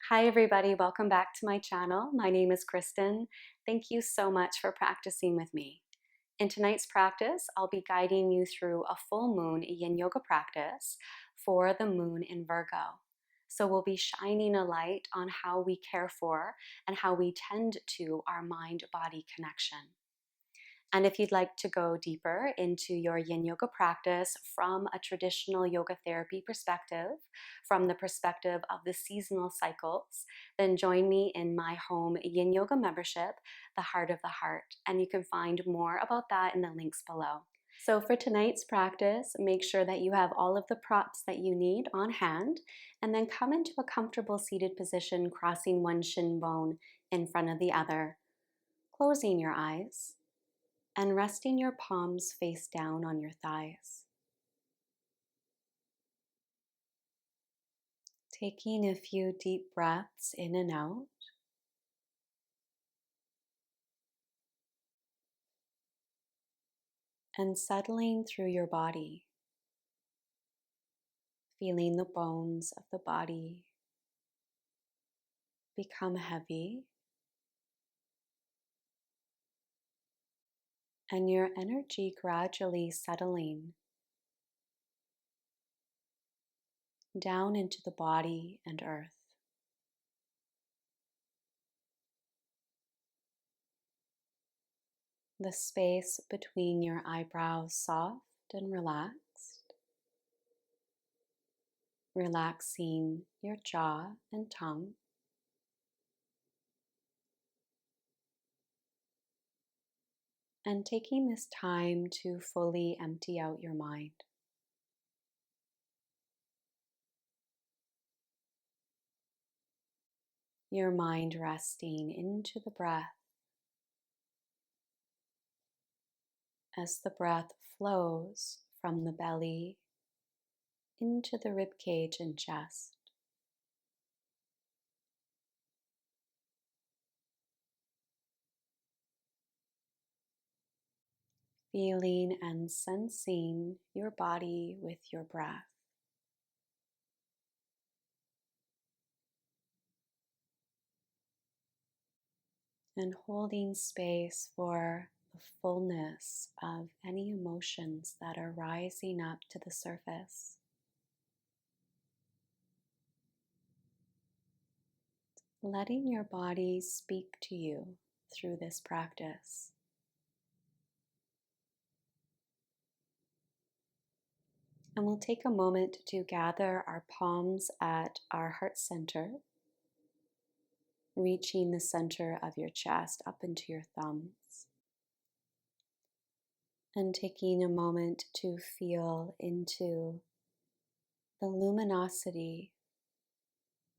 Hi everybody, welcome back to my channel. My name is Kristen. Thank you so much for practicing with me. In tonight's practice, I'll be guiding you through a full moon yin yoga practice for the moon in Virgo. So we'll be shining a light on how we care for and how we tend to our mind-body connection. And if you'd like to go deeper into your yin yoga practice from a traditional yoga therapy perspective, from the perspective of the seasonal cycles, then join me in my home yin yoga membership, The Heart of the Heart. And you can find more about that in the links below. So for tonight's practice, make sure that you have all of the props that you need on hand, and then come into a comfortable seated position, crossing one shin bone in front of the other, closing your eyes and resting your palms face down on your thighs. Taking a few deep breaths in and out. And settling through your body, feeling the bones of the body become heavy and your energy gradually settling down into the body and earth. The space between your eyebrows soft and relaxed, relaxing your jaw and tongue. And taking this time to fully empty out your mind. Your mind resting into the breath as the breath flows from the belly into the rib cage and chest. Feeling and sensing your body with your breath. And holding space for the fullness of any emotions that are rising up to the surface. Letting your body speak to you through this practice. And we'll take a moment to gather our palms at our heart center, reaching the center of your chest up into your thumbs. And taking a moment to feel into the luminosity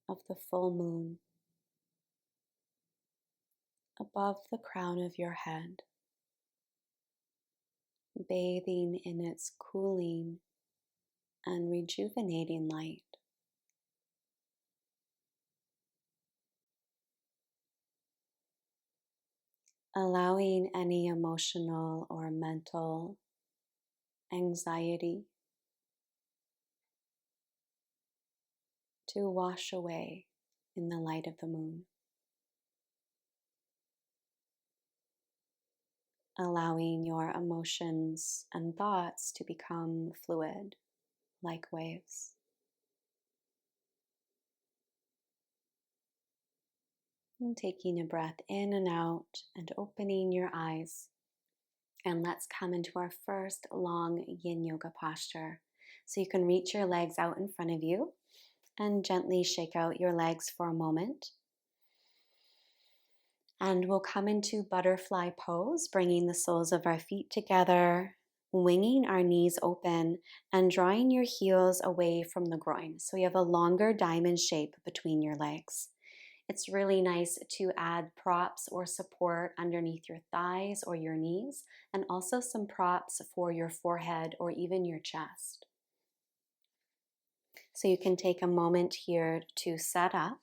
of the full moon above the crown of your head, bathing in its cooling and rejuvenating light. Allowing any emotional or mental anxiety to wash away in the light of the moon. Allowing your emotions and thoughts to become fluid, like waves. And taking a breath in and out and opening your eyes. And let's come into our first long yin yoga posture. So you can reach your legs out in front of you and gently shake out your legs for a moment. And we'll come into butterfly pose, bringing the soles of our feet together, winging our knees open, and drawing your heels away from the groin. So you have a longer diamond shape between your legs. It's really nice to add props or support underneath your thighs or your knees, and also some props for your forehead or even your chest. So you can take a moment here to set up.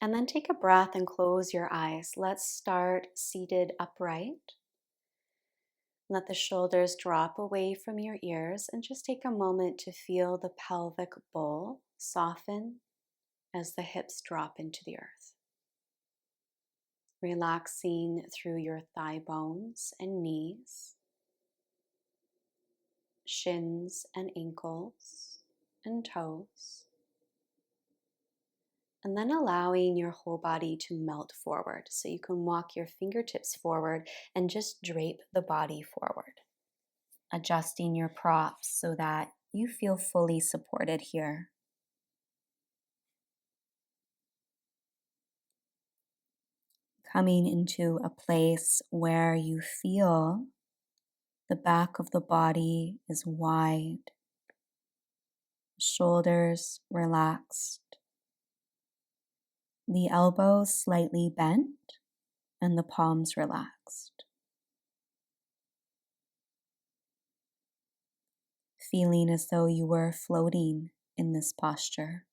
And then take a breath and close your eyes. Let's start seated upright. Let the shoulders drop away from your ears and just take a moment to feel the pelvic bowl soften as the hips drop into the earth. Relaxing through your thigh bones and knees, shins and ankles and toes. And then allowing your whole body to melt forward. So you can walk your fingertips forward and just drape the body forward. Adjusting your props so that you feel fully supported here. Coming into a place where you feel the back of the body is wide, shoulders relaxed, the elbows slightly bent, and the palms relaxed. Feeling as though you were floating in this posture.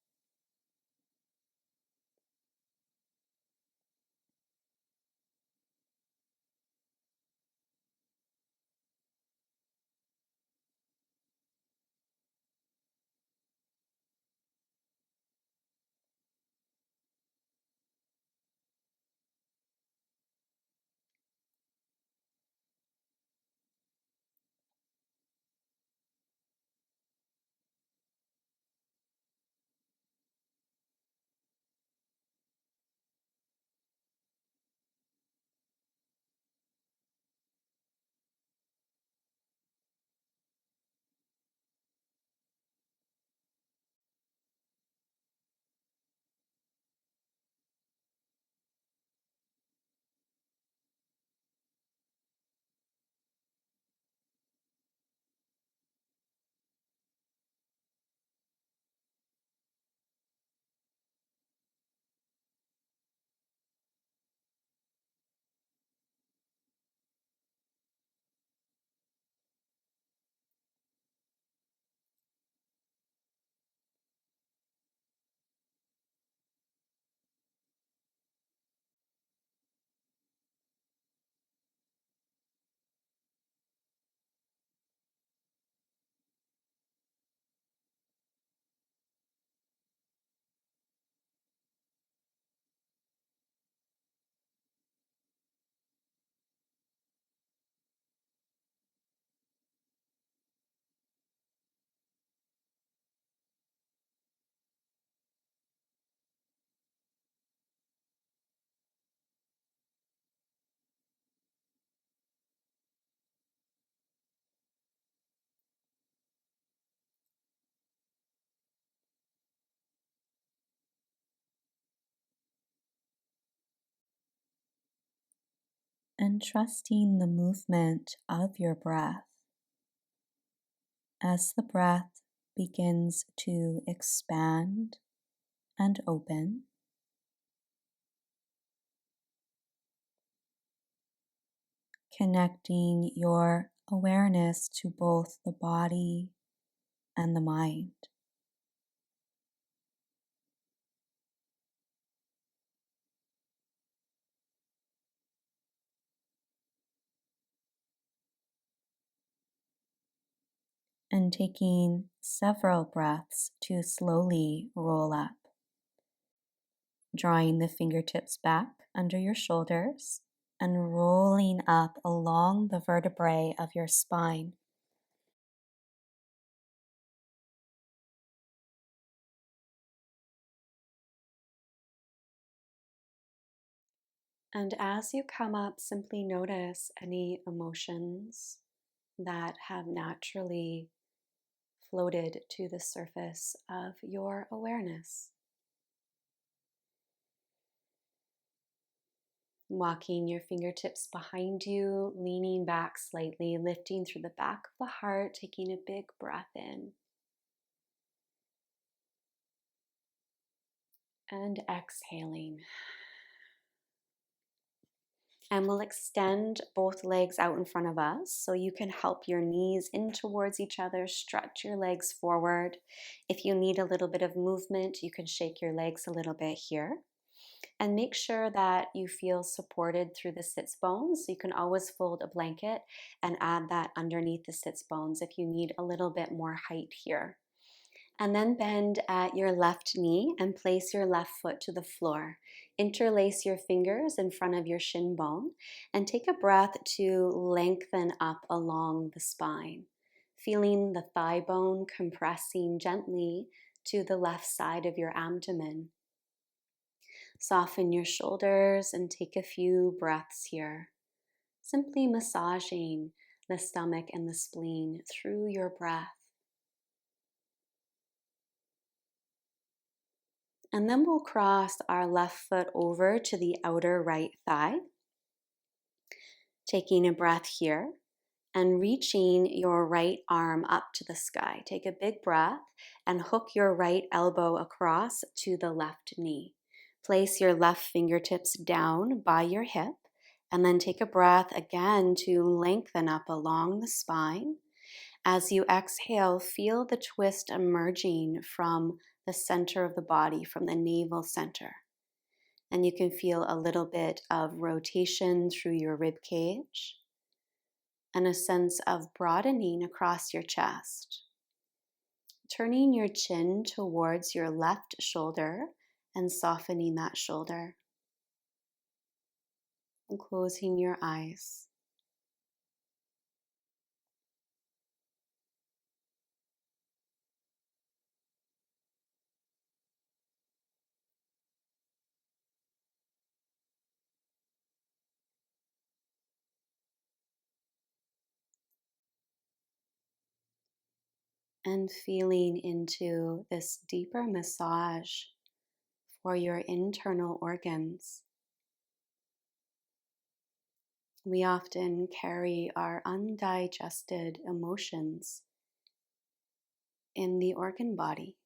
And trusting the movement of your breath as the breath begins to expand and open. Connecting your awareness to both the body and the mind. And taking several breaths to slowly roll up. Drawing the fingertips back under your shoulders and rolling up along the vertebrae of your spine. And as you come up, simply notice any emotions that have naturally floated to the surface of your awareness. Walking your fingertips behind you, leaning back slightly, lifting through the back of the heart, taking a big breath in. And exhaling. And we'll extend both legs out in front of us so you can help your knees in towards each other, stretch your legs forward. If you need a little bit of movement, you can shake your legs a little bit here. And make sure that you feel supported through the sits bones. You can always fold a blanket and add that underneath the sits bones if you need a little bit more height here. And then bend at your left knee and place your left foot to the floor. Interlace your fingers in front of your shin bone and take a breath to lengthen up along the spine, feeling the thigh bone compressing gently to the left side of your abdomen. Soften your shoulders and take a few breaths here, simply massaging the stomach and the spleen through your breath. And then we'll cross our left foot over to the outer right thigh, taking a breath here and reaching your right arm up to the sky. Take a big breath and hook your right elbow across to the left knee. Place your left fingertips down by your hip and then take a breath again to lengthen up along the spine. As you exhale, feel the twist emerging from the center of the body, from the navel center. And you can feel a little bit of rotation through your rib cage and a sense of broadening across your chest. Turning your chin towards your left shoulder and softening that shoulder. And closing your eyes. And feeling into this deeper massage for your internal organs. We often carry our undigested emotions in the organ body.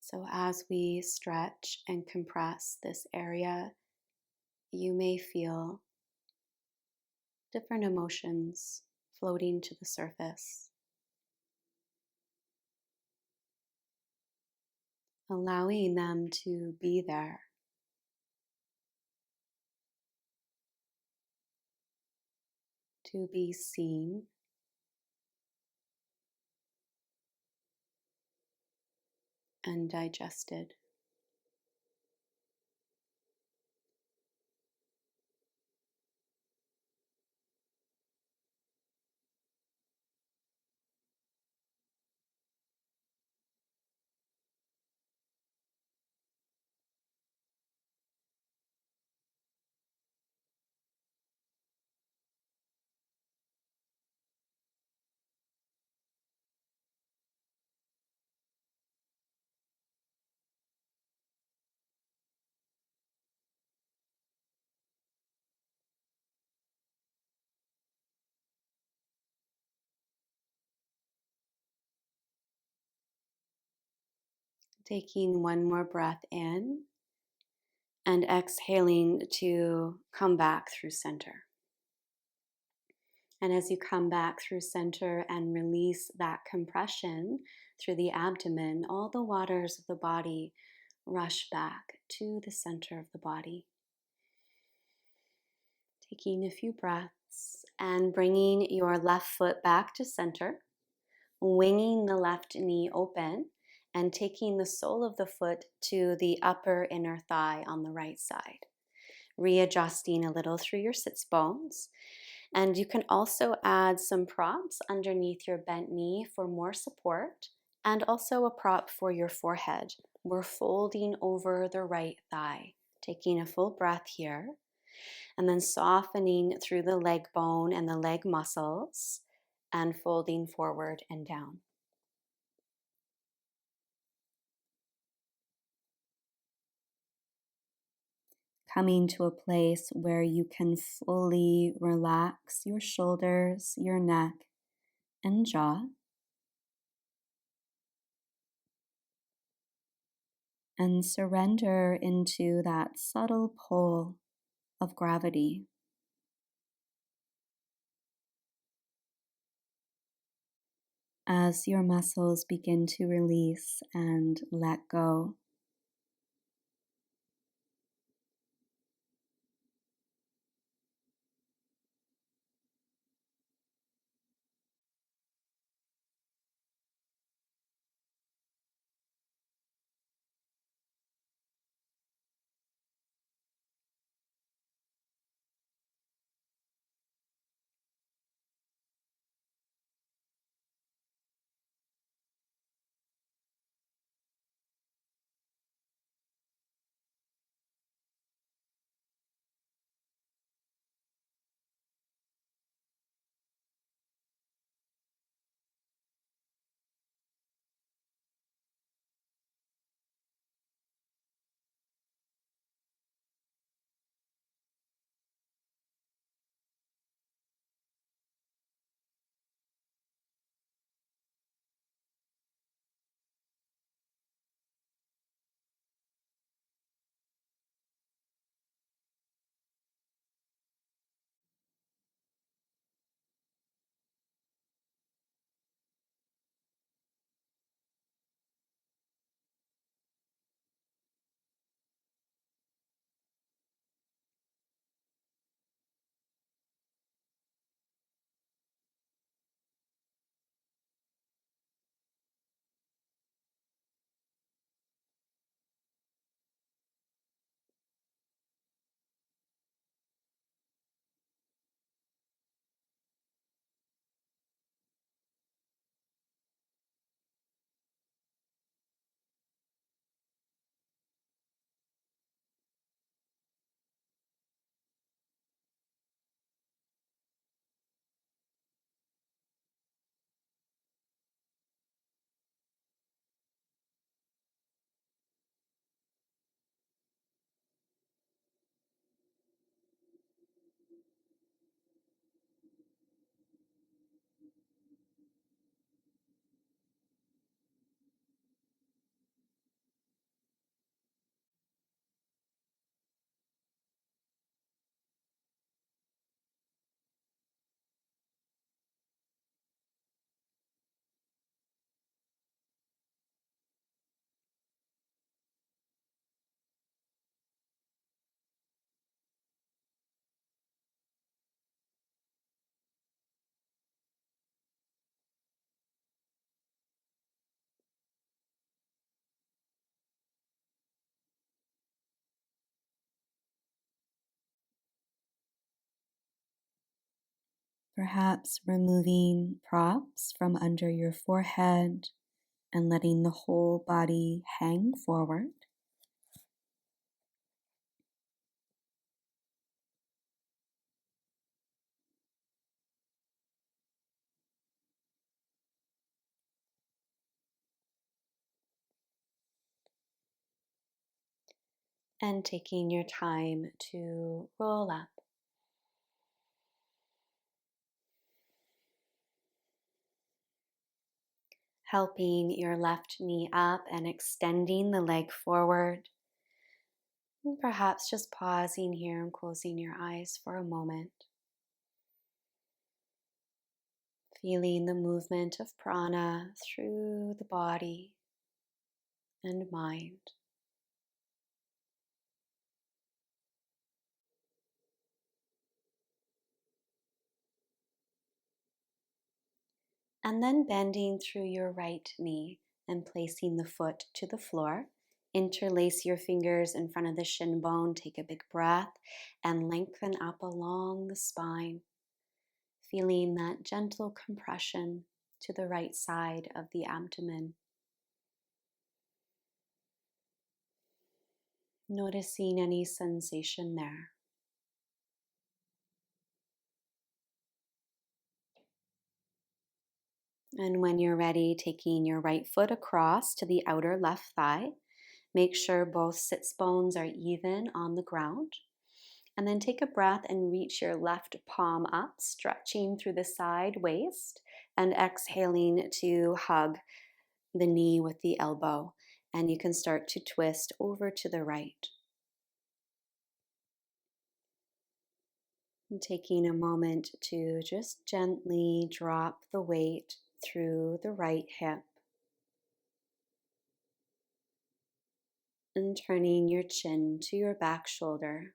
So as we stretch and compress this area, you may feel different emotions floating to the surface, allowing them to be there, to be seen, and digested. Taking one more breath in and exhaling to come back through center. And as you come back through center and release that compression through the abdomen, all the waters of the body rush back to the center of the body. Taking a few breaths and bringing your left foot back to center, winging the left knee open and taking the sole of the foot to the upper inner thigh on the right side. Readjusting a little through your sits bones. And you can also add some props underneath your bent knee for more support, and also a prop for your forehead. We're folding over the right thigh, taking a full breath here, and then softening through the leg bone and the leg muscles, and folding forward and down. Coming to a place where you can fully relax your shoulders, your neck, and jaw. And surrender into that subtle pull of gravity. As your muscles begin to release and let go. Perhaps removing props from under your forehead and letting the whole body hang forward. And taking your time to roll up. Helping your left knee up and extending the leg forward. And perhaps just pausing here and closing your eyes for a moment. Feeling the movement of prana through the body and mind. And then bending through your right knee and placing the foot to the floor. Interlace your fingers in front of the shin bone. Take a big breath and lengthen up along the spine. Feeling that gentle compression to the right side of the abdomen. Noticing any sensation there. And when you're ready, taking your right foot across to the outer left thigh. Make sure both sits bones are even on the ground. And then take a breath and reach your left palm up, stretching through the side waist, and exhaling to hug the knee with the elbow. And you can start to twist over to the right. And taking a moment to just gently drop the weight through the right hip. And turning your chin to your back shoulder.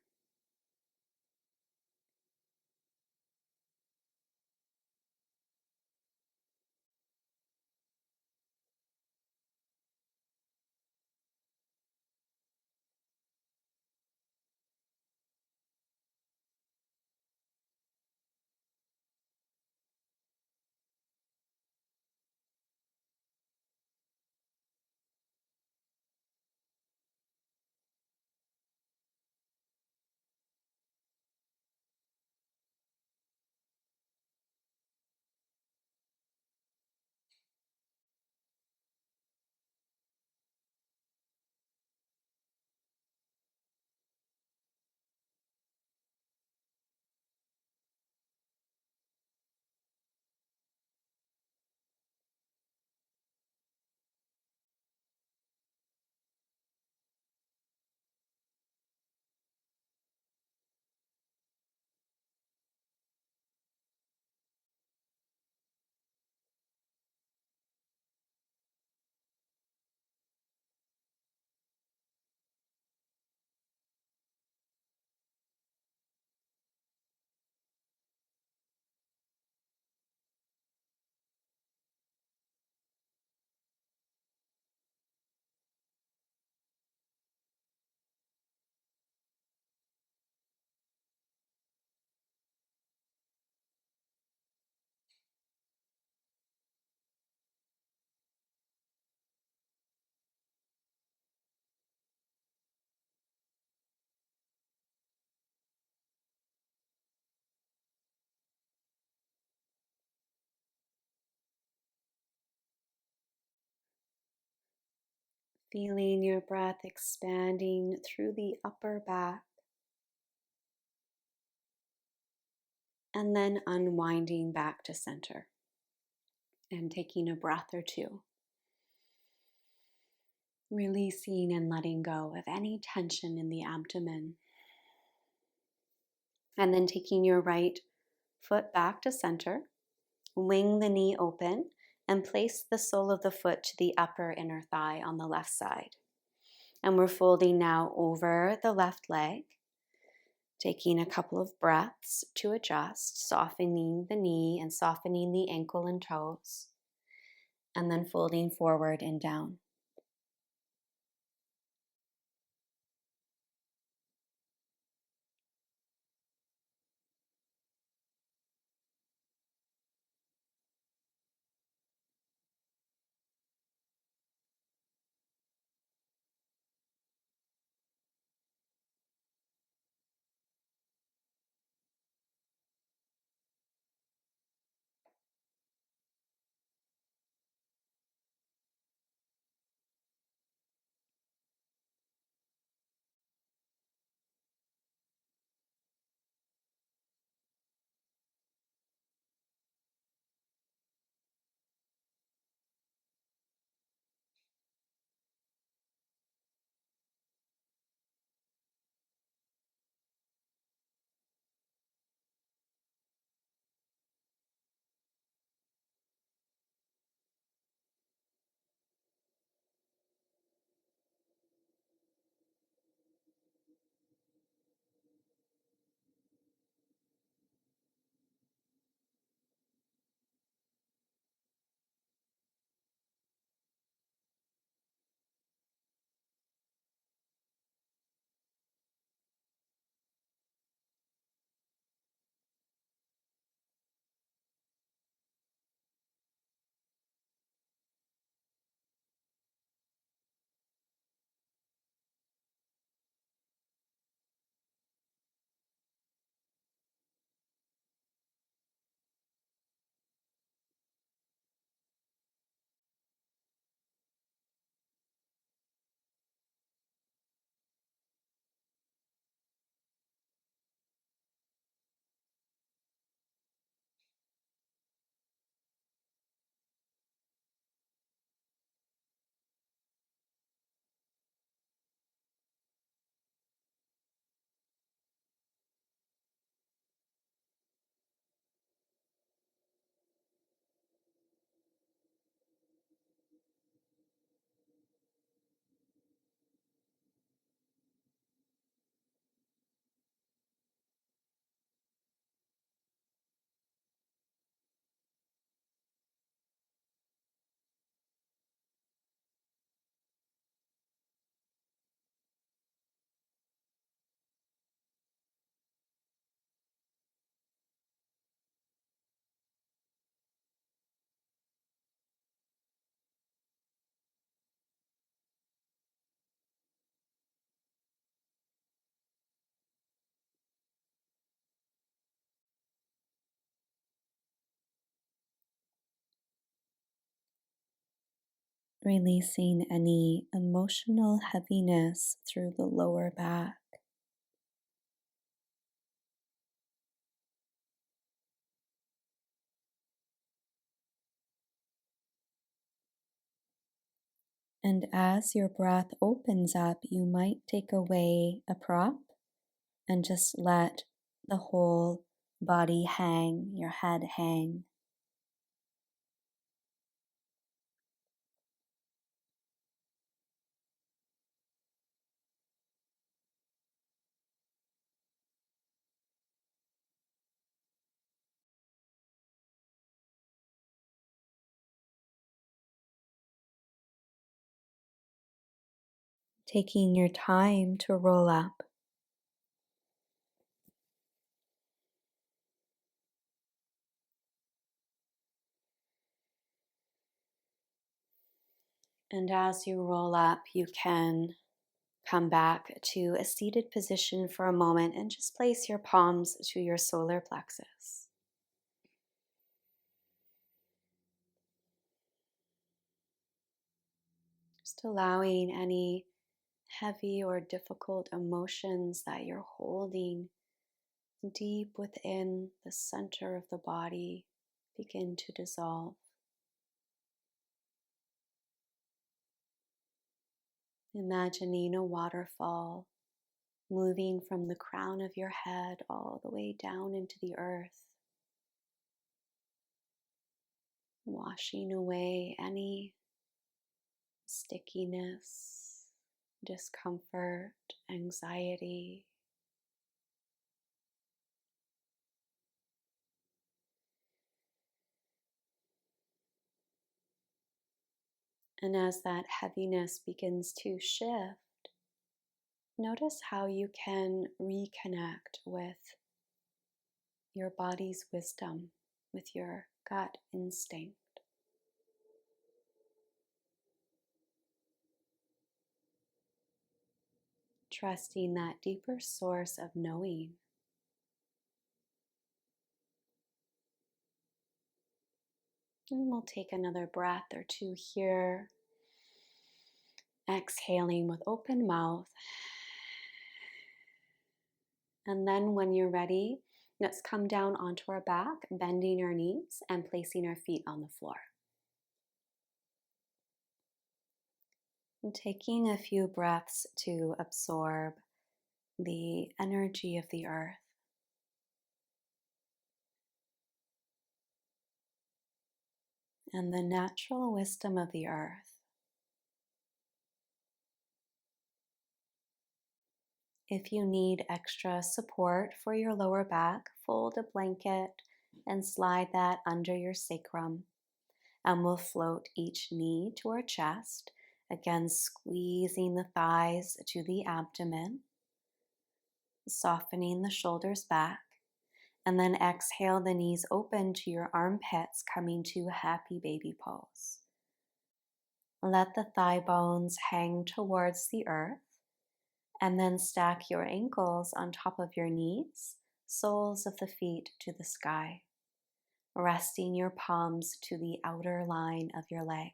Feeling your breath expanding through the upper back. And then unwinding back to center. And taking a breath or two. Releasing and letting go of any tension in the abdomen. And then taking your right foot back to center. Wing the knee open and place the sole of the foot to the upper inner thigh on the left side. And we're folding now over the left leg. Taking a couple of breaths to adjust, softening the knee and softening the ankle and toes. And then folding forward and down. releasing any emotional heaviness through the lower back. And as your breath opens up, you might take away a prop and just let the whole body hang, your head hang. Taking your time to roll up. And as you roll up, you can come back to a seated position for a moment and just place your palms to your solar plexus. Just allowing any heavy or difficult emotions that you're holding deep within the center of the body begin to dissolve. Imagining a waterfall moving from the crown of your head all the way down into the earth, washing away any stickiness, discomfort, anxiety. And as that heaviness begins to shift, notice how you can reconnect with your body's wisdom, with your gut instinct. Trusting that deeper source of knowing. And we'll take another breath or two here. Exhaling with open mouth. And then when you're ready, let's come down onto our back, bending our knees and placing our feet on the floor. And taking a few breaths to absorb the energy of the earth. And the natural wisdom of the earth. If you need extra support for your lower back, fold a blanket and slide that under your sacrum. And we'll float each knee to our chest, again squeezing the thighs to the abdomen, softening the shoulders back, and then exhale the knees open to your armpits, coming to happy baby pose. Let the thigh bones hang towards the earth, and then stack your ankles on top of your knees, soles of the feet to the sky, resting your palms to the outer line of your leg.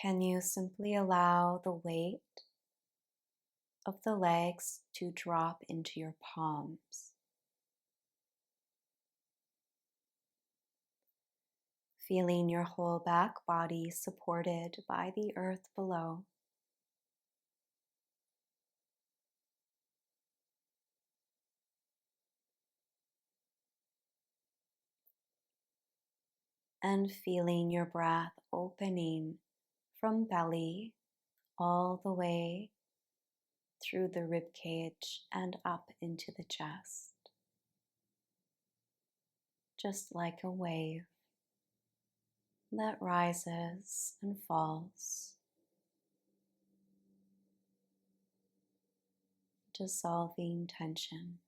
Can you simply allow the weight of the legs to drop into your palms? Feeling your whole back body supported by the earth below. And feeling your breath opening from belly all the way through the rib cage and up into the chest. Just like a wave that rises and falls, dissolving tension.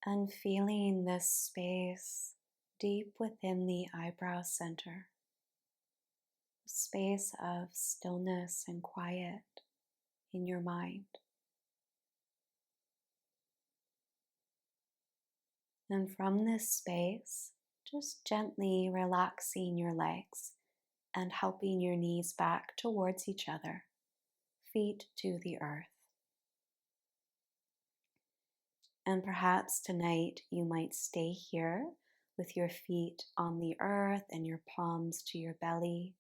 and feeling this space deep within the eyebrow center, a space of stillness and quiet in your mind. And from this space, just gently relaxing your legs and helping your knees back towards each other, feet to the earth. And perhaps tonight you might stay here with your feet on the earth and your palms to your belly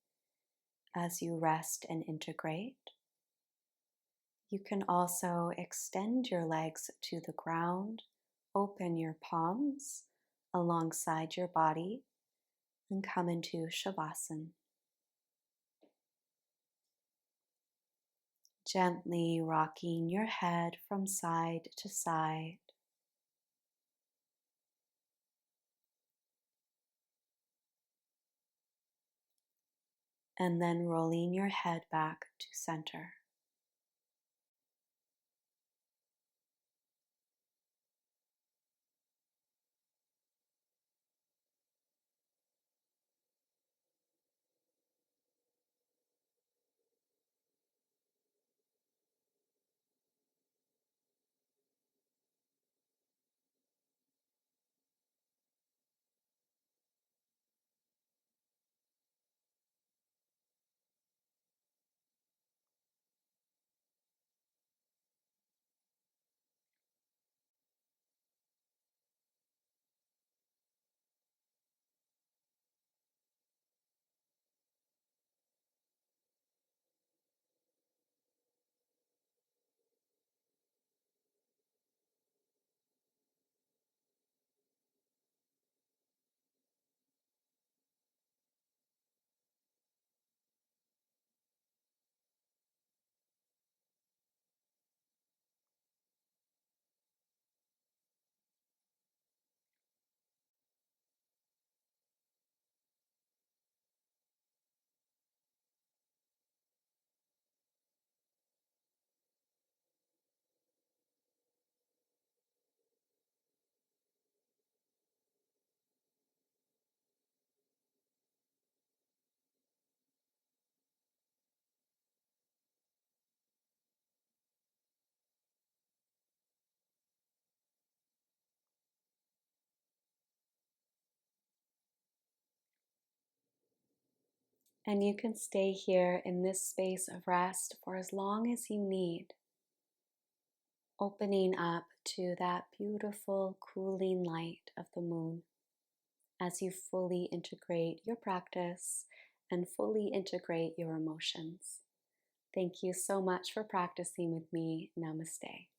as you rest and integrate. You can also extend your legs to the ground, open your palms alongside your body, and come into Shavasana. Gently rocking your head from side to side. And then rolling your head back to center. And you can stay here in this space of rest for as long as you need, opening up to that beautiful cooling light of the moon as you fully integrate your practice and fully integrate your emotions. Thank you so much for practicing with me. Namaste.